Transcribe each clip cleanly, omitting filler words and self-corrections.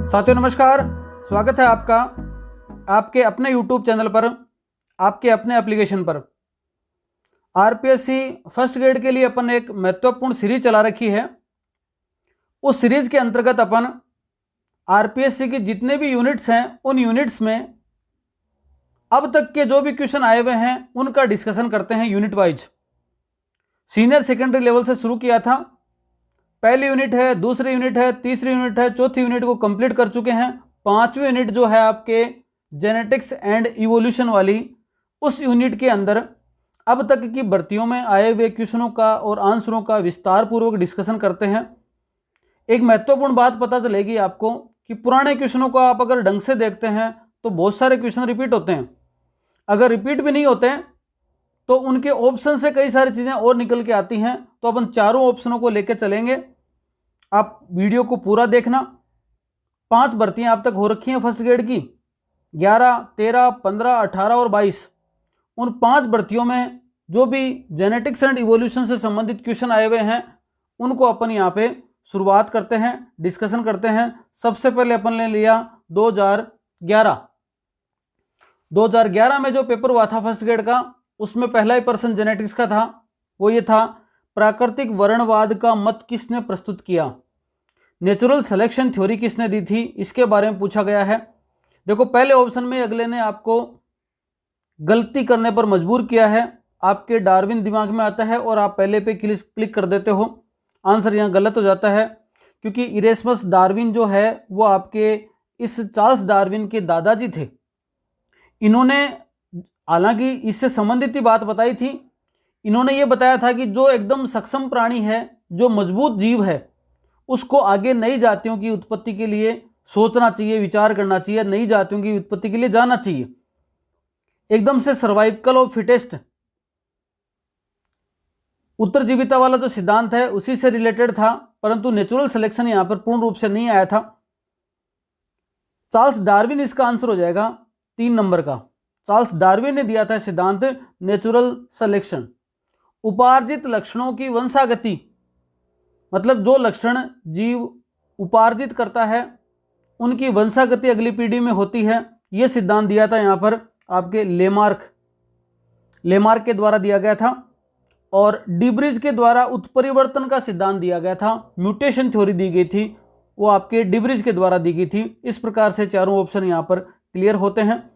साथियों नमस्कार, स्वागत है आपका आपके अपने YouTube चैनल पर, आपके अपने एप्लीकेशन पर। आरपीएससी फर्स्ट ग्रेड के लिए अपन एक महत्वपूर्ण सीरीज चला रखी है। उस सीरीज के अंतर्गत अपन आरपीएससी के जितने भी यूनिट्स हैं उन यूनिट्स में अब तक के जो भी क्वेश्चन आए हुए हैं उनका डिस्कशन करते हैं unit wise. Senior secondary level से शुरू किया था। पहली यूनिट है, दूसरी यूनिट है, तीसरी यूनिट है, चौथी यूनिट को कंप्लीट कर चुके हैं। पांचवी यूनिट जो है आपके जेनेटिक्स एंड इवोल्यूशन वाली, उस यूनिट के अंदर अब तक की भर्तियों में आए हुए क्वेश्चनों का और आंसरों का विस्तार पूर्वक डिस्कशन करते हैं। एक महत्वपूर्ण बात पता चलेगी आपको कि पुराने क्वेश्चनों को आप अगर ढंग से देखते हैं तो बहुत सारे क्वेश्चन रिपीट होते हैं। अगर रिपीट भी नहीं होते हैं तो उनके ऑप्शन से कई सारी चीज़ें और निकल के आती हैं। तो अपन चारों ऑप्शनों को लेकर चलेंगे। आप वीडियो को पूरा देखना। 5 भर्तियां अब तक हो रखी हैं फर्स्ट ग्रेड की, 11, 13, 15, 18 और 22। उन 5 भर्तियों में जो भी जेनेटिक्स एंड इवोल्यूशन से संबंधित क्वेश्चन आए हुए हैं उनको अपन यहाँ पे शुरुआत करते हैं, डिस्कशन करते हैं। सबसे पहले अपन ने लिया 2011 में जो पेपर हुआ था फर्स्ट ग्रेड का, उसमें पहला ही पर्सन जेनेटिक्स का था। वो ये था, प्राकृतिक वर्णवाद का मत किसने प्रस्तुत किया? नेचुरल सिलेक्शन थ्योरी किसने दी थी? इसके बारे में पूछा गया है। देखो पहले ऑप्शन में अगले ने आपको गलती करने पर मजबूर किया है। आपके डार्विन दिमाग में आता है और आप पहले पे क्लिक कर देते हो। आंसर यहाँ गलत हो जाता है क्योंकि इरेस्मस डार्विन जो है वो आपके इस चार्ल्स डार्विन के दादाजी थे। इन्होंने हालांकि इससे संबंधित ही बात बताई थी। इन्होंने ये बताया था कि जो एकदम सक्षम प्राणी है, जो मजबूत जीव है, उसको आगे नई जातियों की उत्पत्ति के लिए सोचना चाहिए, विचार करना चाहिए, नई जातियों की उत्पत्ति के लिए जाना चाहिए। एकदम से सर्वाइवल ऑफ फिटेस्ट, उत्तरजीविता वाला जो सिद्धांत है उसी से रिलेटेड था, परंतु नेचुरल सिलेक्शन यहां पर पूर्ण रूप से नहीं आया था। चार्ल्स डार्विन इसका आंसर हो जाएगा 3 नंबर का। चार्ल्स डार्विन ने दिया था सिद्धांत नेचुरल सिलेक्शन। उपार्जित लक्षणों की वंशागति, मतलब जो लक्षण जीव उपार्जित करता है उनकी वंशागति अगली पीढ़ी में होती है। यह सिद्धांत दिया था यहाँ पर आपके लेमार्क के द्वारा दिया गया था। और डिब्रिज के द्वारा उत्परिवर्तन का सिद्धांत दिया गया था, म्यूटेशन थ्योरी दी गई थी, वो आपके डिब्रिज के द्वारा दी गई थी। इस प्रकार से चारों ऑप्शन यहाँ पर क्लियर होते हैं।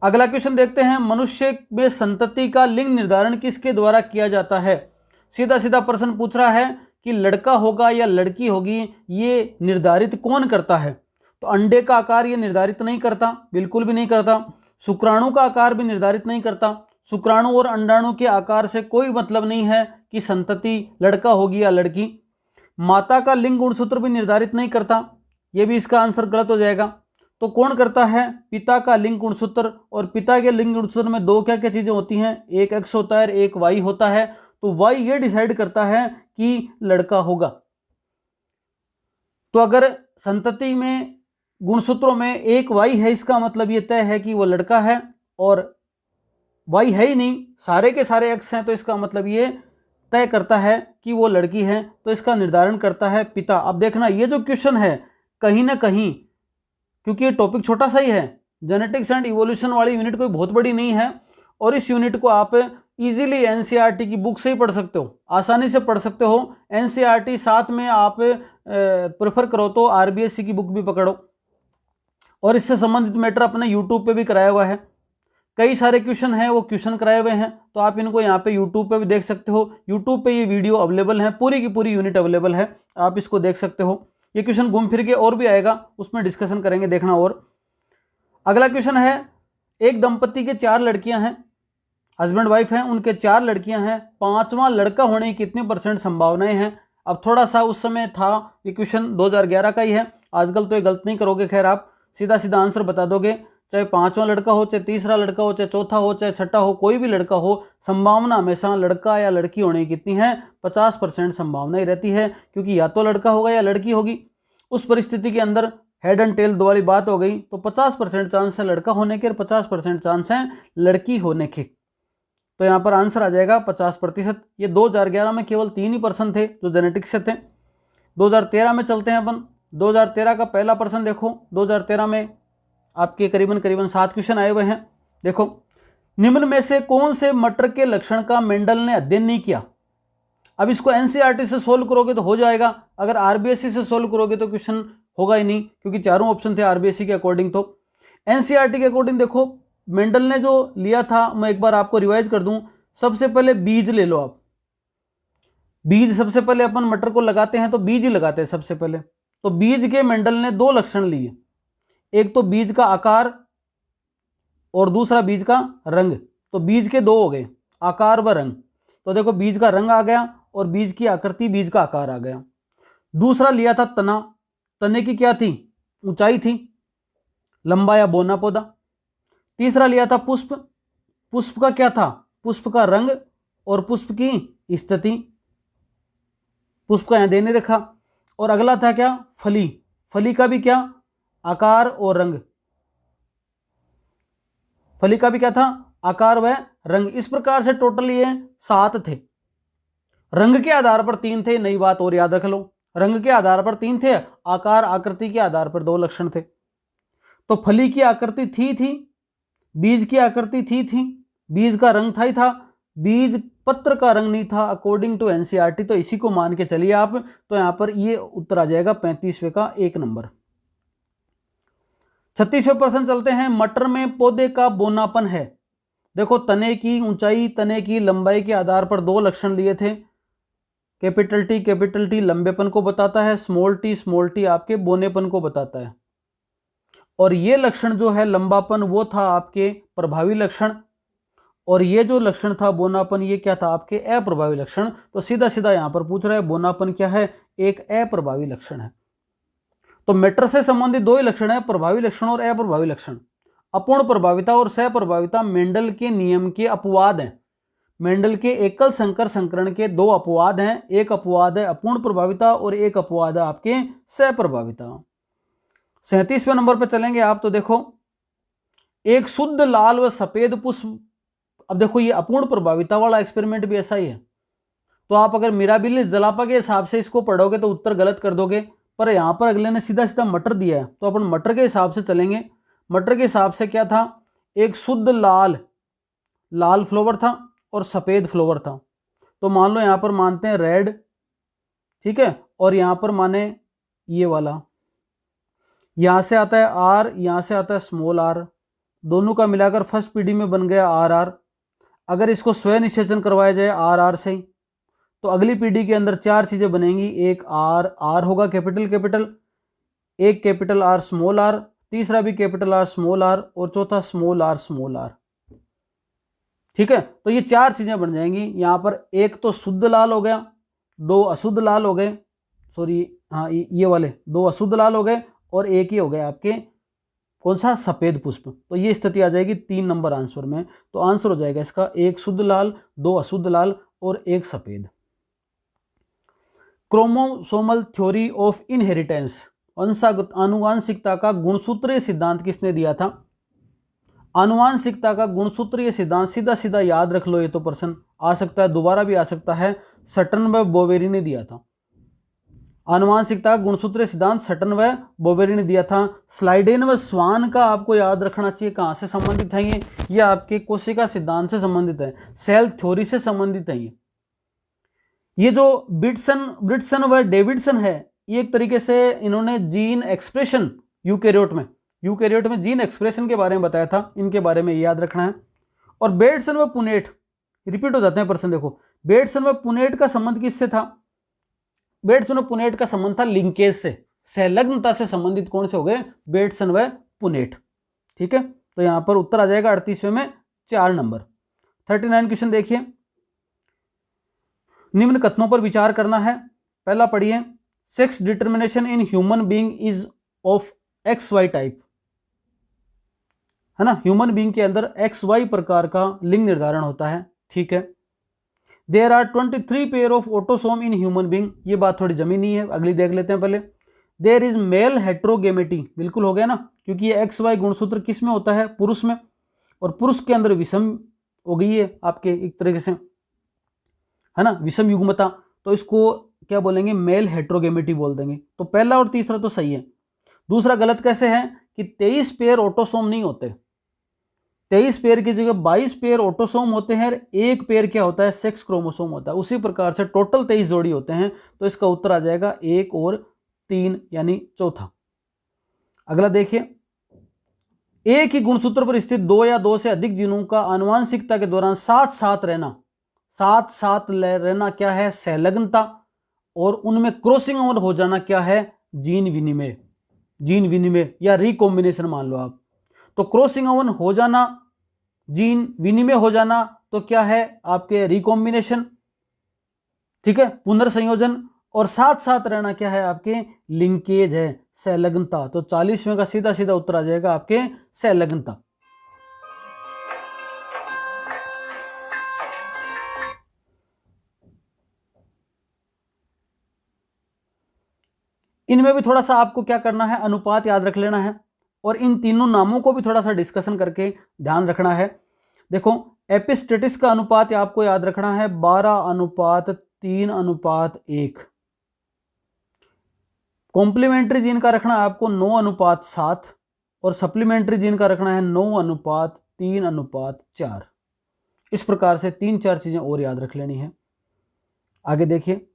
अगला क्वेश्चन देखते हैं, मनुष्य में संतति का लिंग निर्धारण किसके द्वारा किया जाता है? सीधा सीधा प्रश्न पूछ रहा है कि लड़का होगा या लड़की होगी, ये निर्धारित कौन करता है? तो अंडे का आकार ये निर्धारित नहीं करता, बिल्कुल भी नहीं करता। शुक्राणु का आकार भी निर्धारित नहीं करता। शुक्राणु और अंडाणु के आकार से कोई मतलब नहीं है कि संतति लड़का होगी या लड़की। माता का लिंग गुणसूत्र भी निर्धारित नहीं करता, ये भी इसका आंसर गलत हो जाएगा। तो कौन करता है? पिता का लिंग गुणसूत्र। और पिता के लिंग गुणसूत्र में दो क्या क्या चीजें होती हैं? एक एक्स होता है, एक वाई होता है। तो वाई ये डिसाइड करता है कि लड़का होगा। तो अगर संतति में गुणसूत्रों में एक वाई है, इसका मतलब ये तय है कि वो लड़का है। और वाई है ही नहीं, सारे के सारे एक्स हैं, तो इसका मतलब ये तय करता है कि वो लड़की है। तो इसका निर्धारण करता है पिता। अब देखना, ये जो क्वेश्चन है कहीं ना कहीं, क्योंकि ये टॉपिक छोटा सा ही है, जेनेटिक्स एंड इवोल्यूशन वाली यूनिट कोई बहुत बड़ी नहीं है, और इस यूनिट को आप इजीली एनसीईआरटी की बुक से ही पढ़ सकते हो, आसानी से पढ़ सकते हो। एनसीईआरटी साथ में आप प्रेफर करो तो आरबीएससी की बुक भी पकड़ो। और इससे संबंधित मैटर अपने यूट्यूब पे भी कराया हुआ है। कई सारे क्वेश्चन हैं वो क्वेश्चन कराए हुए हैं, तो आप इनको यहाँ पे यूट्यूब पे भी देख सकते हो। यूट्यूब पे ये वीडियो अवेलेबल है, पूरी की पूरी यूनिट अवेलेबल है, आप इसको देख सकते हो। ये क्वेश्चन घूम फिर के और भी आएगा, उसमें डिस्कशन करेंगे, देखना। और अगला क्वेश्चन है, एक दंपति के 4 लड़कियां हैं, हस्बैंड वाइफ हैं, उनके 4 लड़कियां हैं, 5वां लड़का होने की कितनी % संभावनाएं हैं? अब थोड़ा सा उस समय था, ये क्वेश्चन 2011 का ही है, आजकल तो ये गलत नहीं करोगे, खैर आप सीधा सीधा आंसर बता दोगे। चाहे 5वां लड़का हो, चाहे तीसरा लड़का हो, चाहे चौथा हो, चाहे छठा हो, कोई भी लड़का हो, संभावना हमेशा लड़का या लड़की होने की कितनी है? 50% संभावना ही रहती है, क्योंकि या तो लड़का होगा या लड़की होगी। उस परिस्थिति के अंदर हेड एंड टेल दो वाली बात हो गई, तो 50% चांस है लड़का होने के और 50% चांस है लड़की होने के। तो यहाँ पर आंसर आ जाएगा 50%। ये 2011 में केवल 3 ही पर्सन थे जो जेनेटिक्स से थे। 2013 में चलते हैं अपन। 2013 का पहला प्रश्न देखो। 2013 में आपके करीबन 7 क्वेश्चन आए हुए हैं। देखो, निम्न में से कौन से मटर के लक्षण का मेंडल ने अध्ययन नहीं किया। अब इसको एनसीईआरटी से सोल्व करोगे तो हो जाएगा, अगर आरबीएसई से सोल्व करोगे तो क्वेश्चन होगा ही नहीं, क्योंकि चारों ऑप्शन थे आरबीएसई के अकॉर्डिंग। तो एनसीईआरटी के अकॉर्डिंग देखो, मेंडल ने जो लिया था, मैं एक बार आपको रिवाइज कर दूं। सबसे पहले बीज ले लो आप। बीज सबसे पहले अपन मटर को लगाते हैं तो बीज ही लगाते हैं सबसे पहले। तो बीज के मेंडल ने 2 लक्षण लिए, एक तो बीज का आकार और दूसरा बीज का रंग। तो बीज के 2 हो गए, आकार व रंग। तो देखो, बीज का रंग आ गया और बीज की आकृति, बीज का आकार आ गया। दूसरा लिया था तना। तने की क्या थी, ऊंचाई थी, लंबा या बौना पौधा। तीसरा लिया था पुष्प। पुष्प का क्या था, पुष्प का रंग और पुष्प की स्थिति। पुष्प का यहां देने रखा। और अगला था क्या, फली। फली का भी क्या, आकार और रंग। फली का भी क्या था, आकार व रंग। इस प्रकार से टोटल ये 7 थे। रंग के आधार पर 3 थे, नई बात और याद रख लो। रंग के आधार पर 3 थे, आकार आकृति के आधार पर 2 लक्षण थे। तो फली की आकृति थी, बीज की आकृति थी, बीज का रंग था ही था, बीज पत्र का रंग नहीं था अकॉर्डिंग टू एनसीईआरटी। तो इसी को मान के चलिए आप। तो यहां पर ये उत्तर आ जाएगा 35वें का 1 नंबर। 36वें प्रश्न चलते हैं। मटर में पौधे का बौनापन है। देखो, तने की ऊंचाई, तने की लंबाई के आधार पर 2 लक्षण लिए थे। कैपिटल टी लंबेपन को बताता है, स्मॉल टी आपके बौनेपन को बताता है। और ये लक्षण जो है लंबापन, वो था आपके प्रभावी लक्षण, और ये जो लक्षण था बौनापन, ये क्या था, आपके अप्रभावी लक्षण। तो सीधा सीधा यहां पर पूछ रहा है बौनापन क्या है, एक अप्रभावी लक्षण है। तो मैटर से संबंधित 2 ही लक्षण है, प्रभावी लक्षण और अप्रभावी लक्षण। अपूर्ण प्रभाविता और सहप्रभाविता मेंडल के नियम के अपवाद हैं। मेंडल के एकल संकर संकरण के 2 अपवाद हैं। एक अपवाद है अपूर्ण प्रभाविता और एक अपवाद है आपके सहप्रभाविता। 37वें नंबर पर चलेंगे आप। तो देखो, एक शुद्ध लाल व सफेद पुष्प। अब देखो, ये अपूर्ण प्रभाविता वाला एक्सपेरिमेंट भी ऐसा ही है। तो आप अगर मिराबिलिस जलापा के हिसाब से इसको पढ़ोगे तो उत्तर गलत कर दोगे, पर यहां पर अगले ने सीधा सीधा मटर दिया है, तो अपन मटर के हिसाब से चलेंगे। मटर के हिसाब से क्या था, एक शुद्ध लाल फ्लावर था और सफेद फ्लावर था। तो मान लो यहां पर मानते हैं रेड, ठीक है, और यहां पर माने ये वाला, यहां से आता है आर, यहां से आता है स्मॉल आर, दोनों का मिलाकर फर्स्ट पीडी में बन गया आर आर। अगर इसको स्वयं निषेचन करवाया जाए आर आर से, तो अगली पीढ़ी के अंदर 4 चीजें बनेंगी। एक आर होगा कैपिटल, एक कैपिटल आर स्मॉल आर, तीसरा भी कैपिटल आर स्मॉल आर, और चौथा स्मॉल आर। ठीक है, तो ये 4 चीजें बन जाएंगी। यहां पर एक तो शुद्ध लाल हो गया, 2 अशुद्ध लाल हो गए, सॉरी हाँ ये वाले 2 अशुद्ध लाल हो गए, और एक ही हो गए आपके कौन सा, सफेद पुष्प। तो ये स्थिति आ जाएगी 3 नंबर आंसर में। तो आंसर हो जाएगा इसका 1 शुद्ध लाल, 2 अशुद्ध लाल और 1 सफेद। क्रोमोसोमल थ्योरी ऑफ इनहेरिटेंस, आनुवांशिकता का गुणसूत्रीय सिद्धांत किसने दिया था। आनुवांशिकता का गुणसूत्रीय सिद्धांत सीधा सीधा याद रख लो, ये तो प्रश्न आ सकता है, दोबारा भी आ सकता है। सटन व बोवेरी ने दिया था। आनुवांशिकता का गुणसूत्रीय सिद्धांत सटन व बोवेरी ने दिया था। स्लाइडेन व स्वान का आपको याद रखना चाहिए, कहां से संबंधित है ये आपके कोशिका सिद्धांत से संबंधित है, सेल थ्योरी से संबंधित है। ये जो ब्रिटसन व डेविडसन है, ये एक तरीके से इन्होंने जीन एक्सप्रेशन यूकैरियोट में जीन एक्सप्रेशन के बारे में बताया था, इनके बारे में याद रखना है। और बेटसन व पुनेट, रिपीट हो जाते हैं प्रश्न। देखो, बेटसन व पुनेट का संबंध किससे था, बेटसन व पुनेट का संबंध था लिंकेज से, संलग्नता से संबंधित कौन से हो गए, बेटसन व पुनेट। ठीक है, तो यहां पर उत्तर आ जाएगा 38वें में 4 नंबर। 39 क्वेश्चन देखिए, निम्न कथनों पर विचार करना है। पहला पढ़िए, sex determination in human being is of XY type, है ना, ह्यूमन बीइंग के अंदर XY प्रकार का लिंग निर्धारण होता है। ठीक है, there are 23 pair of autosome in human being, ये बात थोड़ी जमी नहीं है, अगली देख लेते हैं पहले। देयर इज मेल हेट्रोगेमेटी, बिल्कुल हो गया ना, क्योंकि ये XY गुणसूत्र किस में होता है, पुरुष में, और पुरुष के अंदर विषम हो गई है आपके एक तरीके से, है ना, विषम युग्मता। तो इसको क्या बोलेंगे, मेल हेट्रोगेमिटी बोल देंगे। तो पहला और तीसरा तो सही है। दूसरा गलत कैसे है कि 23 पेयर ऑटोसोम नहीं होते, 23 पेयर की जगह 22 पेयर ऑटोसोम होते हैं, एक पेयर क्या होता है, सेक्स क्रोमोसोम होता है। उसी प्रकार से टोटल 23 जोड़ी होते हैं। तो इसका उत्तर आ जाएगा 1 और 3 यानी चौथा। अगला देखिए, एक ही गुणसूत्र पर स्थित 2 या 2 से अधिक जीनों का आनुवांशिकता के दौरान साथ साथ रहना क्या है, संलग्नता। और उनमें क्रॉसिंग ओवर हो जाना क्या है, जीन विनिमय या रिकॉम्बिनेशन मान लो आप। तो क्रॉसिंग ओवर हो जाना, जीन विनिमय हो जाना, तो क्या है आपके रिकॉम्बिनेशन, ठीक है, पुनर्संयोजन। और साथ साथ रहना क्या है आपके, लिंकेज है, संलग्नता। तो 40वें का सीधा सीधा उत्तर आ जाएगा आपके संलग्नता। इनमें भी थोड़ा सा आपको क्या करना है, अनुपात याद रख लेना है, और इन तीनों नामों को भी थोड़ा सा डिस्कशन करके ध्यान रखना है। देखो, एपिस्टेटिस का अनुपात आपको याद रखना है 12:3:1। कॉम्प्लीमेंट्री जीन का रखना है आपको 9:7, और सप्लीमेंट्री जीन का रखना है 9:3:4। इस प्रकार से 3-4 चीजें और याद रख लेनी है। आगे देखिए,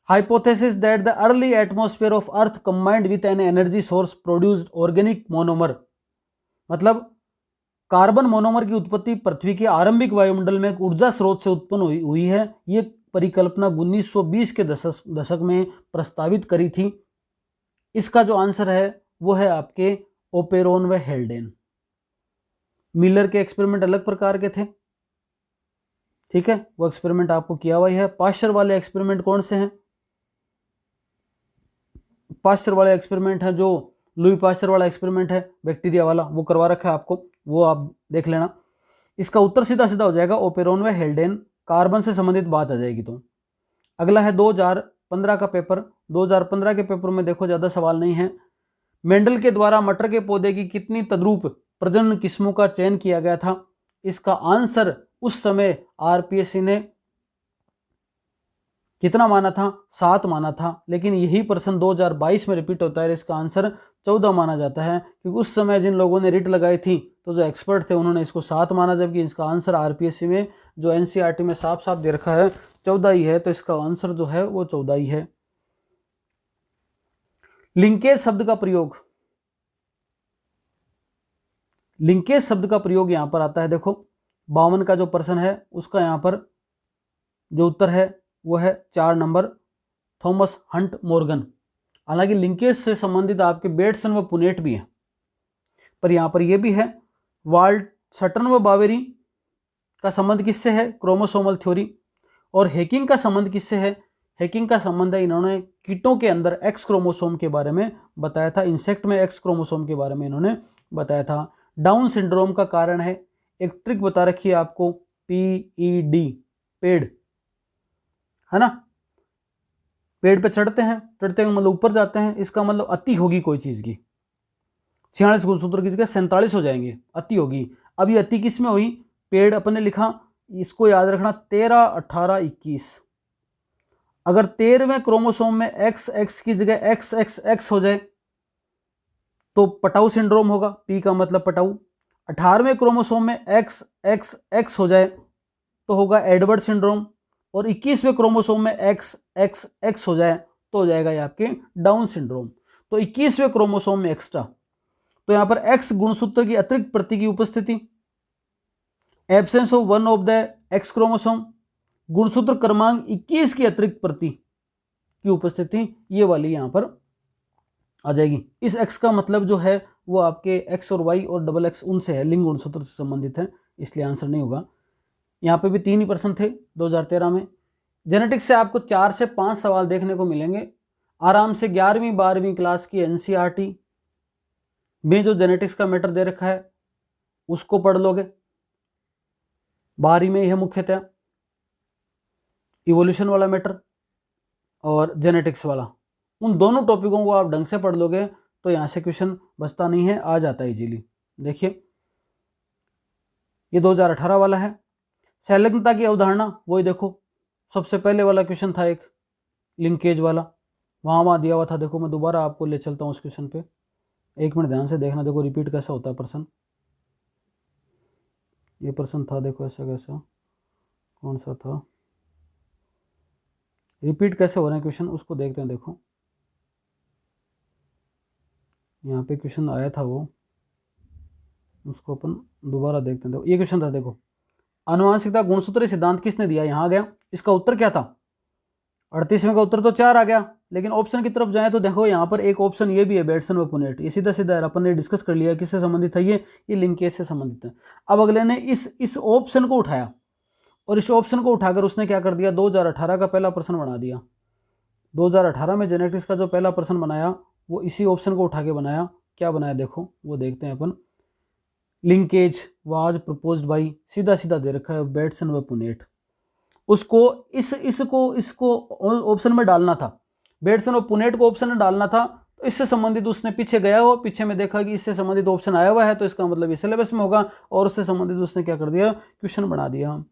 hypothesis that the early atmosphere of earth combined with an energy source produced organic monomer. मतलब कार्बन मोनोमर की उत्पत्ति पृथ्वी के आरंभिक वायुमंडल में एक ऊर्जा स्रोत से उत्पन्न हुई है। ये परिकल्पना 1920 के दशक में प्रस्तावित करी थी। इसका जो आंसर है वो है आपके ओपेरोन व हेल्डेन। मिलर के एक्सपेरिमेंट अलग प्रकार के थे, ठीक है, वो एक्सपेरिमेंट आपको किया हुआ है। पाश्चर वाले एक्सपेरिमेंट कौन से हैं, पाश्चर वाले एक्सपेरिमेंट है जो लुई पाश्चर वाला एक्सपेरिमेंट है, बैक्टीरिया वाला, वो करवा रखा है आपको, वो आप देख लेना। इसका उत्तर सीधा सीधा हो जाएगा ओपेरोन व हेल्डेन, कार्बन से संबंधित बात आ जाएगी। तो अगला है 2015 का पेपर। 2015 के पेपर में देखो ज़्यादा सवाल नहीं है। मेंडल के द्वारा मटर के पौधे की कितनी तद्रूप प्रजनन किस्मों का चयन किया गया था। इसका आंसर उस समय आरपीएससी ने कितना माना था, 7 माना था। लेकिन यही प्रश्न 2022 में रिपीट होता है, इसका आंसर 14 माना जाता है, क्योंकि उस समय जिन लोगों ने रिट लगाई थी तो जो एक्सपर्ट थे उन्होंने इसको 7 माना, जबकि इसका आंसर आरपीएससी में जो एनसीईआरटी में साफ साफ दे रखा है 14 ही है। तो इसका आंसर जो है वो 14 ही है। लिंकेज शब्द का प्रयोग, लिंकेज शब्द का प्रयोग यहां पर आता है। देखो 52 का जो प्रश्न है उसका यहां पर जो उत्तर है वो है 4 नंबर, थॉमस हंट मॉर्गन। हालांकि लिंकेज से संबंधित आपके बेटसन व पुनेट भी हैं, पर यहां पर यह भी है वाल्ट सटन व बावेरी का संबंध किससे है, क्रोमोसोमल थ्योरी। और हैकिंग का संबंध किससे है, हैकिंग का संबंध है, इन्होंने कीटों के अंदर एक्स क्रोमोसोम के बारे में बताया था, इंसेक्ट में एक्स क्रोमोसोम के बारे में इन्होंने बताया था। डाउन सिंड्रोम का कारण है, एक ट्रिक बता रखी है आपको, PED, पेड़, है ना, पेड़ पे चढ़ते हैं मतलब ऊपर जाते हैं, इसका मतलब अति होगी कोई चीज की। 46 गुणसूत्र की जगह 47 हो जाएंगे, अति होगी। अब ये अति किस में हुई, पेड़ अपने लिखा, इसको याद रखना 13, 18, 21। अगर 13वें क्रोमोसोम में XX की जगह XXX हो जाए तो पटाऊ सिंड्रोम होगा, P का मतलब पटाऊ। 18वें क्रोमोसोम में XXX हो जाए तो होगा एडवर्ड सिंड्रोम। और 21वें क्रोमोसोम में XXX हो जाए तो हो जाएगा ये आपके डाउन सिंड्रोम। तो 21वें क्रोमोसोम में एक्स्ट्रा, तो यहां पर X गुणसूत्र की अतिरिक्त प्रति की उपस्थिति, absence of one of the X chromosome, गुणसूत्र क्रमांक 21 की अतिरिक्त प्रति की उपस्थिति, ये वाली यहां पर आ जाएगी। इस X का मतलब जो है वो आपके X और Y और XX उनसे है, लिंग गुणसूत्र से संबंधित है, इसलिए आंसर नहीं होगा। यहाँ पे भी 3 ही प्रश्न थे 2013 में। जेनेटिक्स से आपको 4 से 5 सवाल देखने को मिलेंगे आराम से। 11वीं 12वीं क्लास की एनसीईआरटी में जो जेनेटिक्स का मैटर दे रखा है उसको पढ़ लोगे। 12वीं में यह मुख्यतः इवोल्यूशन वाला मैटर और जेनेटिक्स वाला, उन दोनों टॉपिकों को आप ढंग से पढ़ लोगे तो यहाँ से क्वेश्चन बचता नहीं है, आ जाता है इजीली। देखिए ये 2018 वाला है। संलग्नता की अवधारणा, वही देखो सबसे पहले वाला क्वेश्चन था एक, लिंकेज वाला, वहाँ दिया हुआ था। देखो मैं दोबारा आपको ले चलता हूँ उस क्वेश्चन पे, 1 मिनट ध्यान से देखना। देखो रिपीट कैसा होता है प्रश्न, ये प्रश्न था, देखो ऐसा कैसा, कौन सा था, रिपीट कैसे हो रहे हैं क्वेश्चन उसको देखते हैं। देखो यहाँ पे क्वेश्चन आया था वो, उसको अपन दोबारा देखते हैं। देखो ये क्वेश्चन था, देखो आनुवांशिकता गुणसूत्र सिद्धांत किसने दिया, यहाँ आ गया। इसका उत्तर क्या था, 38वें का उत्तर तो 4 आ गया। लेकिन ऑप्शन की तरफ जाए तो देखो यहाँ पर एक ऑप्शन ये भी है, बेटसन व पुनेट। ये सीधा सीधा अपन ने डिस्कस कर लिया किससे संबंधित है, ये लिंकेज से संबंधित है। अब अगले ने इस ऑप्शन को उठाया और इस ऑप्शन को उठाकर उसने क्या कर दिया, 2018 का पहला प्रश्न बना दिया। 2018 में जेनेटिक्स का जो पहला प्रश्न बनाया वो इसी ऑप्शन को उठा के बनाया। क्या बनाया देखो वो देखते हैं अपन। लिंकेज वाज प्रपोज्ड बाई, सीधा सीधा दे रखा है, बेटसन व पुनेट। उसको इसको ऑप्शन में डालना था, बेटसन और पुनेट को ऑप्शन में डालना था। तो इससे संबंधित उसने पीछे गया हो, पीछे में देखा कि इससे संबंधित ऑप्शन आया हुआ है तो इसका मतलब ये सिलेबस में होगा, और उससे संबंधित उसने क्या कर दिया, क्वेश्चन बना दिया।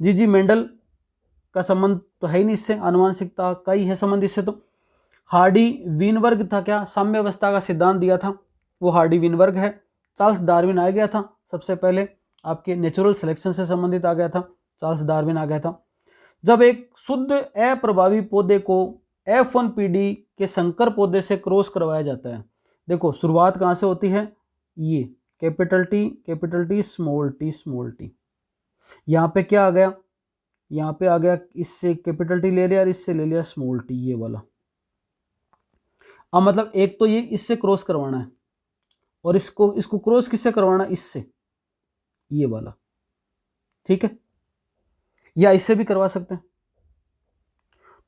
जी मेंडल का संबंध तो है ही नहीं इससे, आनुवांशिकता का ही है संबंध इससे। तो हार्डी वीनबर्ग था, क्या साम्यावस्था का सिद्धांत दिया था, वो हार्डी वीनबर्ग है। चार्ल्स डार्विन आ गया था सबसे पहले, आपके नेचुरल सिलेक्शन से संबंधित आ गया था, चार्ल्स डार्विन आ गया था। जब एक शुद्ध अप्रभावी पौधे को F1PD के संकर पौधे से क्रॉस करवाया जाता है, देखो शुरुआत कहाँ से होती है, ये कैपिटल टी स्मॉल टी। यहाँ पे क्या आ गया, यहाँ पे आ गया, इससे कैपिटल टी ले लिया और इससे ले लिया स्मॉल टी, ये वाला। अब मतलब एक तो ये इससे क्रॉस करवाना है और इसको क्रॉस किससे करवाना, इससे, ये वाला, ठीक है, या इससे भी करवा सकते हैं।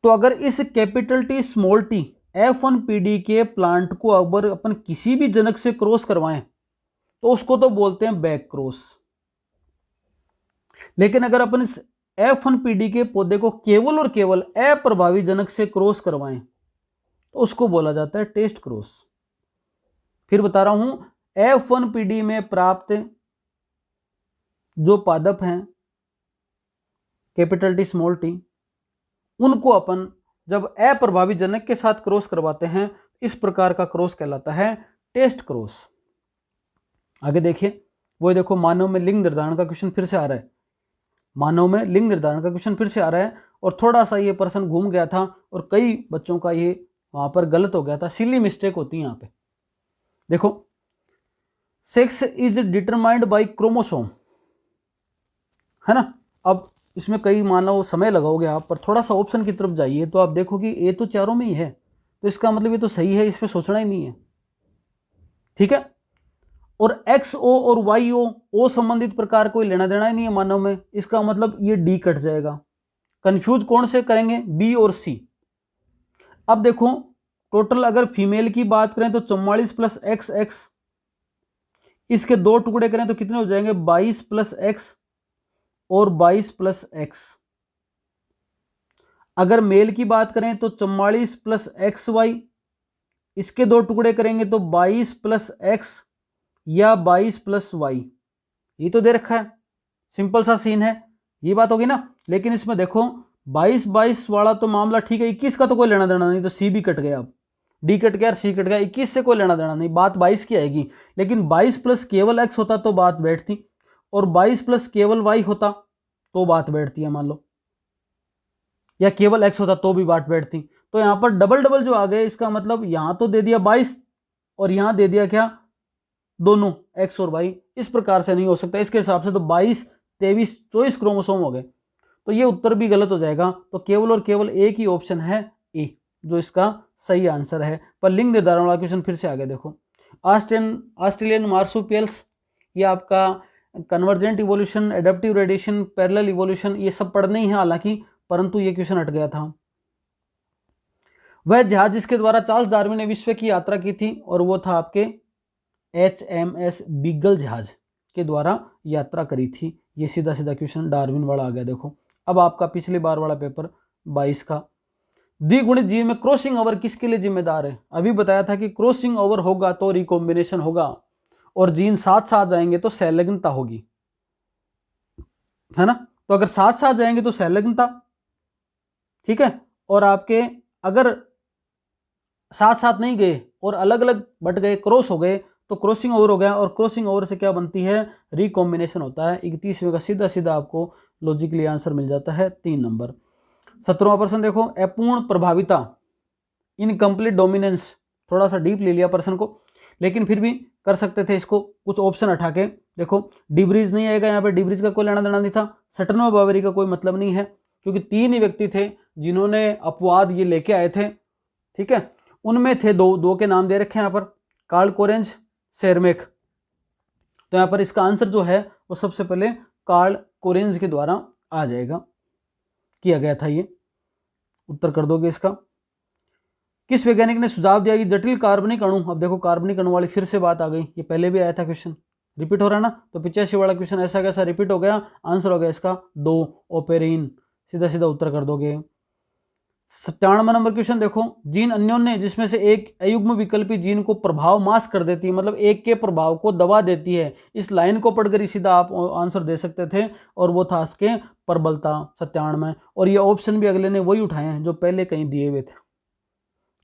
तो अगर इस capital T small T F1PD के प्लांट को अगर अपन किसी भी जनक से क्रॉस करवाएं तो उसको तो बोलते हैं बैक क्रॉस। लेकिन अगर अपन इस F1PD के पौधे को केवल और केवल अप्रभावी जनक से क्रॉस करवाएं तो उसको बोला जाता है टेस्ट क्रॉस। फिर बता रहा हूं, F1PD में प्राप्त जो पादप हैं कैपिटल टी स्मॉल टी, उनको अपन जब अप्रभावी जनक के साथ क्रॉस करवाते हैं, इस प्रकार का क्रॉस कहलाता है टेस्ट क्रॉस। आगे देखिए, वो देखो मानव में लिंग निर्धारण का क्वेश्चन फिर से आ रहा है, मानव में लिंग निर्धारण का क्वेश्चन फिर से आ रहा है। और थोड़ा सा ये प्रश्न घूम गया था और कई बच्चों का ये वहां पर गलत हो गया था, सिली मिस्टेक होती है यहाँ पे। देखो sex is determined by chromosome, है ना। अब इसमें कई मानव समय लगाओगे आप, पर थोड़ा सा ऑप्शन की तरफ जाइए तो आप देखो कि ये तो चारों में ही है, तो इसका मतलब ये तो सही है, इसमें सोचना ही नहीं है, ठीक है। और XO और YO ओ संबंधित प्रकार कोई लेना देना ही नहीं है मानव में, इसका मतलब ये D कट जाएगा। कंफ्यूज कौन से करेंगे, B और C। अब देखो टोटल अगर फीमेल की बात करें तो 44 प्लस XX, इसके 2 टुकड़े करें तो कितने हो जाएंगे, 22 प्लस X और 22 प्लस X। अगर मेल की बात करें तो 44 प्लस XY, इसके 2 टुकड़े करेंगे तो 22 प्लस X या 22 प्लस Y। ये तो दे रखा है, सिंपल सा सीन है, ये बात होगी ना। लेकिन इसमें देखो 22 वाला तो मामला ठीक है, 21 का तो कोई लेना देना नहीं, तो C भी कट गया, अब D कट गया और C कट गया, 21 से कोई लेना देना नहीं, बात 22 की आएगी। लेकिन 22 प्लस केवल X होता तो बात बैठती, और 22 प्लस केवल Y होता तो बात बैठती है मान लो, या केवल X होता तो भी बात बैठती। तो यहां पर डबल डबल जो आ गए, इसका मतलब यहां तो दे दिया 22 और यहां दे दिया क्या, दोनों X और Y। इस प्रकार से नहीं हो सकता, इसके हिसाब से तो 22, 23, 24 क्रोमोसोम हो गए, तो ये उत्तर भी गलत हो जाएगा। तो केवल और केवल एक ही ऑप्शन है ए, जो इसका सही आंसर है। पर लिंग निर्धारण वाला क्वेश्चन फिर से आ गया। देखो ऑस्ट्रेलियन मार्सुपियल्स, ये आपका convergent evolution, adaptive radiation, parallel evolution, ये सब पढ़ने ही है हालांकि, परंतु ये क्वेश्चन हट गया था। वह जहाज जिसके द्वारा चार्ल्स डार्विन ने विश्व की यात्रा की थी, और वो था आपके HMS बीगल जहाज के द्वारा यात्रा करी थी। ये सीधा सीधा क्वेश्चन डार्विन वाला आ गया। देखो अब आपका पिछली बार वाला पेपर 22 का, द्विगुणित जीव में क्रॉसिंग ओवर किसके लिए जिम्मेदार है। अभी बताया था कि क्रॉसिंग ओवर होगा तो रिकॉम्बिनेशन होगा, और जीन साथ साथ जाएंगे तो सहलग्नता होगी, है ना। तो अगर साथ साथ जाएंगे तो सहलग्नता, ठीक है। और आपके अगर साथ साथ नहीं गए और अलग अलग बट गए, क्रॉस हो गए, तो क्रॉसिंग ओवर हो गया, और क्रॉसिंग ओवर से क्या बनती है, रिकॉम्बिनेशन होता है। 31वें का सीधा सीधा आपको लॉजिकली आंसर मिल जाता है 3 नंबर। 17वां प्रश्न देखो, अपूर्ण प्रभाविता, इनकम्प्लीट डोमिनेंस, थोड़ा सा डीप ले लिया प्रश्न को, लेकिन फिर भी कर सकते थे इसको कुछ ऑप्शन हटा के। देखो डिब्रीज नहीं आएगा यहाँ पे, डिब्रीज का कोई लेना देना नहीं था। सटनवा बावरी का कोई मतलब नहीं है, क्योंकि 3 ही व्यक्ति थे जिन्होंने अपवाद ये लेके आए थे, ठीक है। उनमें थे दो के नाम दे रखे हैं यहाँ पर, कार्ल कोरेंज, शेरमेक। तो यहाँ पर इसका आंसर जो है वो सबसे पहले कार्ल कोरेंज के द्वारा आ जाएगा, किया गया था ये। उत्तर कर दोगे इसका। किस वैज्ञानिक ने सुझाव दिया कि जटिल कार्बनिक अणु, अब देखो कार्बनिक अणु वाली फिर से बात आ गई, ये पहले भी आया था क्वेश्चन, रिपीट हो रहा है ना। तो 85 वाला क्वेश्चन ऐसा कैसा रिपीट हो गया, आंसर हो गया इसका 2 ओपेरिन, सीधा सीधा उत्तर कर दोगे। 97 नंबर क्वेश्चन देखो, जीन अन्योन्य जिसमें से एक अयुग्म विकल्पी जीन को प्रभाव मास्क कर देती है, मतलब एक के प्रभाव को दबा देती है। इस लाइन को पढ़कर सीधा आप आंसर दे सकते थे, और वो था इसके प्रबलता 97 में। और ये ऑप्शन भी अगले ने वही उठाए हैं जो पहले कहीं दिए हुए थे।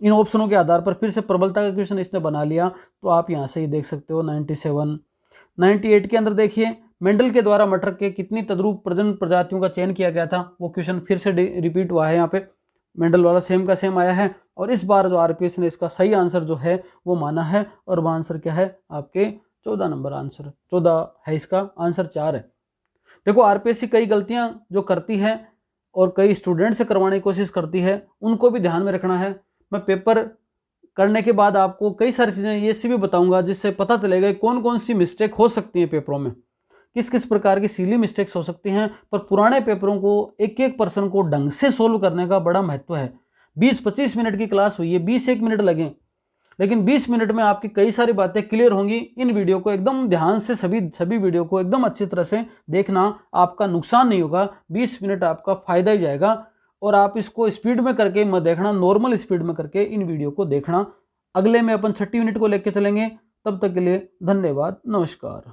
इन ऑप्शनों के आधार पर फिर से प्रबलता का क्वेश्चन इसने बना लिया, तो आप यहाँ से ही देख सकते हो 97। 98 के अंदर देखिए, मेंडल के द्वारा मटर के कितनी तद्रुप प्रजनन प्रजातियों का चयन किया गया था, वो क्वेश्चन फिर से रिपीट हुआ है यहाँ पे, मेंडल वाला सेम का सेम आया है। और इस बार जो आरपीएस ने इसका सही आंसर जो है वो माना है, और वह आंसर क्या है आपके 14 नंबर आंसर, 14 है इसका आंसर, 4 है। देखो आरपीएससी कई गलतियां जो करती है और कई स्टूडेंट से करवाने की कोशिश करती है, उनको भी ध्यान में रखना है। मैं पेपर करने के बाद आपको कई सारी चीज़ें ये सी भी बताऊंगा, जिससे पता चलेगा कौन कौन सी मिस्टेक हो सकती है पेपरों में, किस किस प्रकार की सीली मिस्टेक्स हो सकती हैं। पर पुराने पेपरों को एक एक पर्सन को ढंग से सोल्व करने का बड़ा महत्व है। 20-25 मिनट की क्लास हुई है, 20-1 मिनट लगे, लेकिन 20 मिनट में आपकी कई सारी बातें क्लियर होंगी। इन वीडियो को एकदम ध्यान से सभी वीडियो को एकदम अच्छी तरह से देखना, आपका नुकसान नहीं होगा, 20 मिनट आपका फायदा ही जाएगा। और आप इसको स्पीड में करके मत देखना, नॉर्मल स्पीड में करके इन वीडियो को देखना। अगले में अपन 6 यूनिट को लेकर चलेंगे, तब तक के लिए धन्यवाद, नमस्कार।